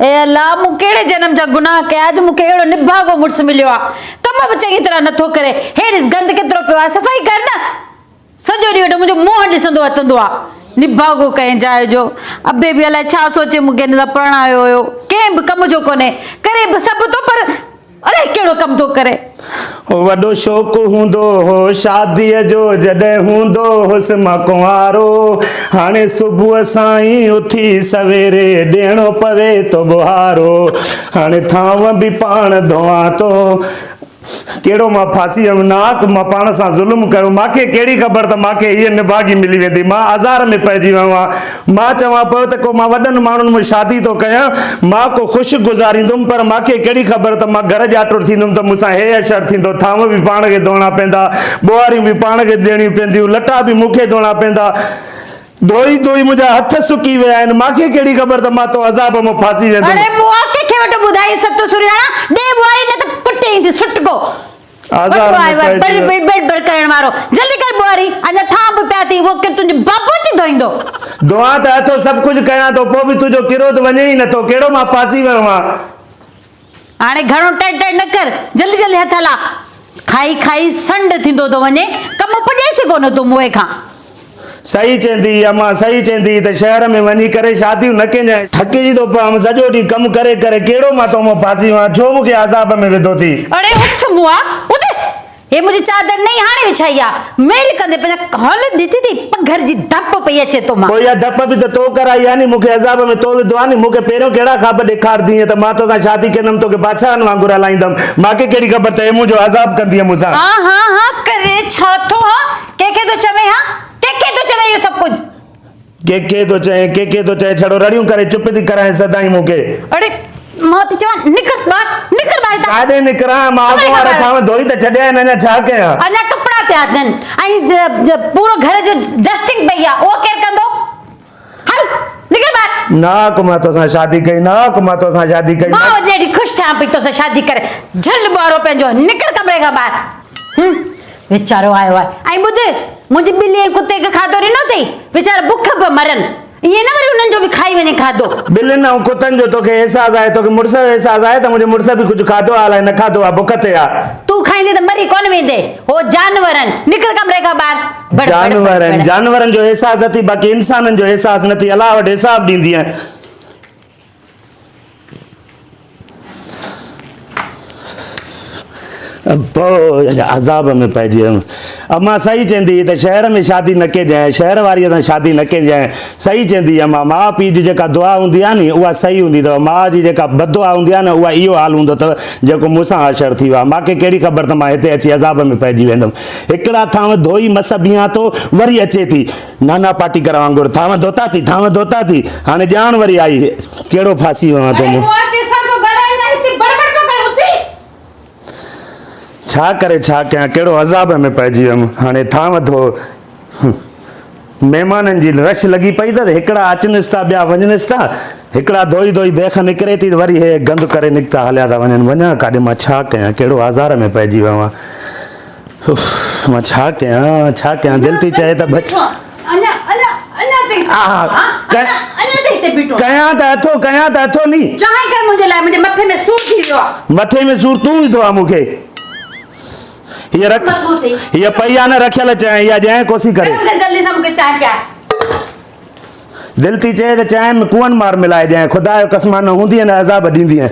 ए अल्लाह मु केड़े जन्म जा गुनाह के आज मुके एड़ो निभागो मुर्स मिलियो आ कम बि चंगी तरह नथो करे हेरिस गंद केतरो पियो आ सफाई कर ना सजो डी वेठो मुजो मोह दिसंदो अतंदो आ निभागो कहीं जाए जो अबे भी अलाए छा सोचे मुके न परणायो हो के भी कम जो कोने करे सब तो पर अरे केड़ो कम तो करे वडो शौक हुंदो हो शादी जो जडे हुंदो हुस मकुआरो हाने सुबह साई उठी सवेरे देणो पवे तो बुहारो हाने थाव भी पान धोआ तो केड़ो मां फांसी हम नाक मां पान सा जुल्म करो माके केड़ी खबर त माके ये निभागी मिली वेंदी मां आज़ार में पइजी ववा मां चवा पयो त को मां वडन मानुन में शादी तो कया मां को खुश गुजारिंदुम पर माके केड़ी खबर त मां घर जाटो थींदुम त मुसा हे असर थींदो थाम भी पान के धोना पेंदा बोआरी भी पान के देणी पेंदी लटा भी मुखे धोना पेंदा धोई धोई मुझा हथ सुकी वे आन माके केड़ी खबर त मां तो अजाब में फांसी वेंदुम अरे बुआ के वटो बुधाई सतो सुरियाना दे बुआई ने त कुटे इंदी सुटको आज़ार में बड़ करण मारो जल्दी कर बुआरी अने थाम प्याती वो के तुझे बाबू ची दोइंदो दुआ त तो सब कुछ कया तो पो भी तुजो किरो तो वने ही न तो केड़ो मां फांसी वेवा आने घणो टाइट टाइट न कर जल्दी जल्दी हथ हला खाई खाई संड थिंदो तो वने कम पुजे से कोन तू मोए खा सही चंदी अम्मा सही चंदी त शहर में वनी करे शादी न के थके जी तो हम सजो डी कम करे करे केड़ो मा तो मो फांसी वा छो मुके अजाब में विदो थी अरे उठ मुआ उठ ये मुझे चादर नहीं हाने बिछाइया मेल कंदे पे हल दीती थी घर जी धप पे अचे तो मां कोई धप भी तो करा यानी मुके अजाब में तो दुआनी मुके पेरो केड़ा खाब दिखार दी त मा तो शादी के नम तो के बादशाह वांगुर लाइंदम माके केड़ी खबर त मुजो अजाब कंदी मुसा हां करे छा तो हां के तो चवे हां के तो चवे ये सब कुछ के तो चाहे छड़ो रड़ियों करे चुप थी कराए सदाई मुके अरे मत जवान निकल बाहर कादे निकरा मां को वाला था धोई त छड्या न छा के अना कपड़ा प्यादन आई पूरो घर जो डस्टिंग भैया ओ केर कंदो हल निकल बाहर ना को मा तो शादी कई ना को मा तो शादी कई मां जेडी खुश था पे तो शादी करे झल बारो पेंजो निकल कमरे का बाहर बेचारो आयो है आई बुध मुझे बिल्ली कुत्ते के खादो रे न थई बेचारा भूख पे मरन ये ना वरी उनन जो भी खाई वने खादो बिल्ली ना कुत्तन जो तो के एहसास आए तो के मुर्सा एहसास आए तो मुझे मुर्सा भी कुछ खादो आला न खादो आ भूख ते आ तू खाईंदे त मरी कोन वेंदे हो जानवरन निकल कमरे का बाहर जानवरन जो एहसास थी बाकी इंसानन जो एहसास नथी अल्लाह वट हिसाब दींदी है अजाब में पइजी अम्मा सही चंदी त शहर में शादी न के जाए शहर वारी सां शादी न के जाए सही चंदी अम्मा माँ पीउ जी जेका दुआ हूंदी आहे नी उहा सही हूंदी अथव माँ जी जेका बददुआ हूंदी आहे न उहा इहो हाल हूंदो अथव जेको मूंसां असर थी वियो आहे मूंखे कहिड़ी ख़बर त मां हिते अची अज़ाब में पइजी वेंदुमि हिकिड़ा थांव धोई मस बीहां थो वरी अचे थी नाना पाटी करण वांगुरु थांव धोता थी हाणे ॼाण वरी आई कहिड़ो फासी वियो आहे तूं छा करे छा कयां कहिड़ो अज़ाब में पइजी वियुमि हाणे थांव धो महिमाननि जी रश लॻी पई त हिकिड़ा अचनिस था ॿिया वञनिस था हिकिड़ा धोई धोई बेख निकिरे थी वरी हे गंद करे निकिता हलिया था वञनि वञा काॾे मां छा कयां कहिड़ो आज़ार में पइजी वियो आहियां मां छा कयां दिलि थी चए त कयां त अथो नी मथे में सूर तूं विधो आहे मूंखे ये पैया न रखियल चाय या जाए कोसी करे जल्दी से मुके चाय पिया दिल थी चए त चाय में कुअन मार मिलाए जाए खुदा जो कसम न हूंदी न अज़ाब ॾींदी है